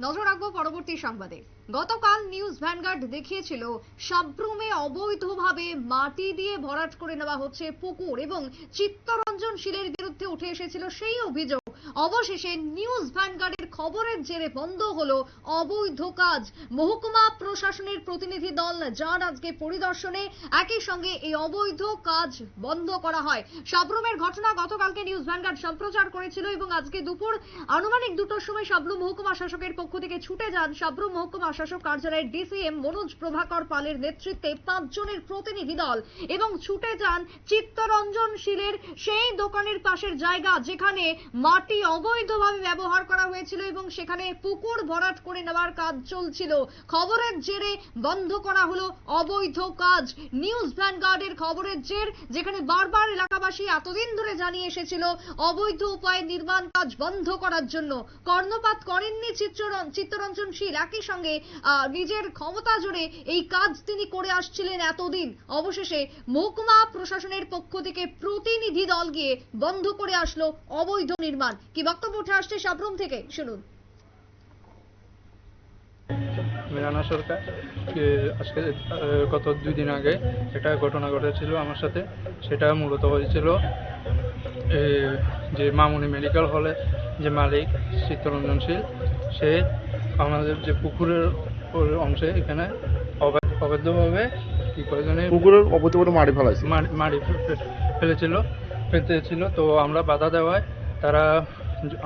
নজর রাখবো পরবর্তী সংবাদে। গতকাল নিউজ ভ্যানগার্ড দেখিয়েছিল সাব্রুমে অবৈধভাবে মাটি দিয়ে ভরাট করে নেওয়া হচ্ছে পুকুর এবং চিত্তরঞ্জন শীলের বিরুদ্ধে উঠে এসেছিল সেই অভিযোগ। অবশেষে নিউজ ভ্যানগার্ডের খবরের জেরে বন্ধ হলো অবৈধ কাজ। মহকুমা প্রশাসনের প্রতিনিধি দল যান আজকে পরিদর্শনে, একই সঙ্গে এই অবৈধ কাজ বন্ধ করা হয়। সাব্রুমের ঘটনা গতকালকে নিউজ ভ্যানগার্ড সম্প্রচার করেছিল এবং আজকে দুপুর আনুমানিক 2টার সময় সাব্রুম মহকুমা শাসকের পক্ষ থেকে ছুটে যান সাব্রুম মহকুমা শাসক কার্যালয়ের ডিসিএম মনোজ প্রভাকর পালের নেতৃত্বে 5 জনের প্রতিনিধি দল এবং ছুটে যান চিত্তরঞ্জন শীলের সেই দোকানের পাশের জায়গা যেখানে মাটি অবৈধভাবে ব্যবহার করা হয়েছিল এবং সেখানে পুকুর ভরাট করে নেওয়ার কাজ চলছিল। খবরের জেরে বন্ধ করা হলো অবৈধ কাজ। নিউজ ভ্যানগার্ডের খবরের জের, যেখানে বারবার এলাকাবাসী এতদিন ধরে জানিয়ে এসেছিল অবৈধ উপায়ে নির্মাণ কাজ বন্ধ করার জন্য। কর্ণপাত করেননি চিত্তরঞ্জন শীল, একই সঙ্গে নিজের ক্ষমতা জোরে এই কাজ তিনি করে আসছিলেন এতদিন। অবশেষে মহকুমা প্রশাসনের পক্ষ থেকে প্রতিনিধি দল গিয়ে বন্ধ করে আসলো অবৈধ নির্মাণ। কি বক্তব্য উঠে আসছে সাব্রুম থেকে, শুনুন। রানা সরকার আজকে গত 2 দিন আগে একটা ঘটনা ঘটেছিল আমার সাথে। সেটা মূলত হয়েছিল যে মামুনি মেডিকেল হলে যে মালিক চিত্তরঞ্জন শীল, সে আমাদের যে পুকুরের অংশে এখানে অবৈধভাবে কি করে জানি পুকুরের অবৈধভাবে মাটি ফেলতেছিল। তো আমরা বাধা দেওয়ায় তারা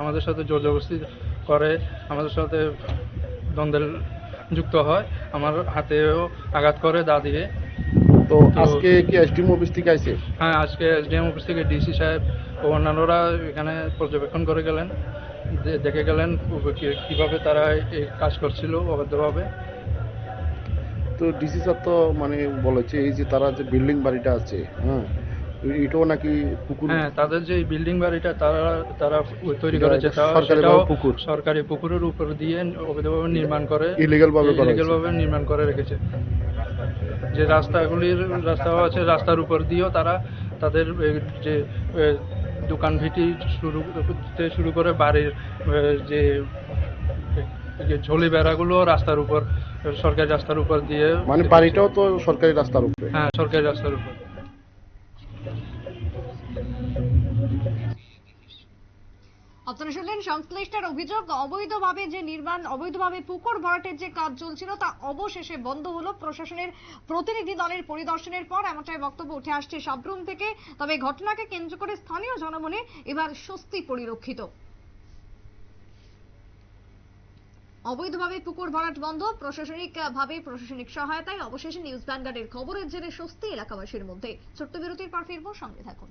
আমাদের সাথে জোর জবরদস্তি করে, আমাদের সাথে দ্বন্দ্বের যুক্ত হয়, আমার হাতেও আঘাত করে দা দিয়ে। তো আজকে কি এসডিএম অফিস থেকে আইছে? হ্যাঁ, আজকে এসডিএম অফিস থেকে ডিসি সাহেব ও অন্যান্যরা এখানে পর্যবেক্ষণ করে গেলেন, দেখে গেলেন কিভাবে তারা এই কাজ করছিল অবৈধভাবে। তো ডিসি স্যার তো মানে বলেছে এই যে তারা যে বিল্ডিং বাড়িটা আছে, হ্যাঁ, এটাও নাকি পুকুর। হ্যাঁ, তাদের যে বিল্ডিং বাড়িটা তারা তৈরি করেছে, সরকারি পুকুরের উপর দিয়ে অবৈধভাবে নির্মাণ করে, ইলিগাল ভাবে নির্মাণ করে রেখেছে। যে রাস্তা আছে, রাস্তার উপর দিয়েও তারা তাদের যে দোকান ভিটি শুরু করে বাড়ির যে ঝোলি বেড়াগুলো রাস্তার উপর, সরকারি রাস্তার উপর দিয়ে, মানে বাড়িটাও তো সরকারি রাস্তার উপরে। হ্যাঁ, সরকারি রাস্তার উপর। আপনারা শুনলেন সংশ্লিষ্টের অভিযোগ, অবৈধভাবে যে নির্মাণ, অবৈধভাবে পুকুর ভরাটের যে কাজ চলছিল তা অবশেষে বন্ধ হলো প্রশাসনের প্রতিনিধি দলের পরিদর্শনের পর। এমনটাই বক্তব্য উঠে আসছে সাব্রুম থেকে। তবে ঘটনাকে কেন্দ্র করে স্থানীয় জনমনে এবার স্বস্তি পরিলক্ষিত। অবৈধভাবে পুকুর ভরাট বন্ধ, প্রশাসনিক সহায়তায় অবশেষে নিউজ ভ্যানগার্ডের খবরের জেরে স্বস্তি এলাকাবাসীর মধ্যে। ছোট্ট বিরতির পর ফিরবো, সঙ্গে থাকুন।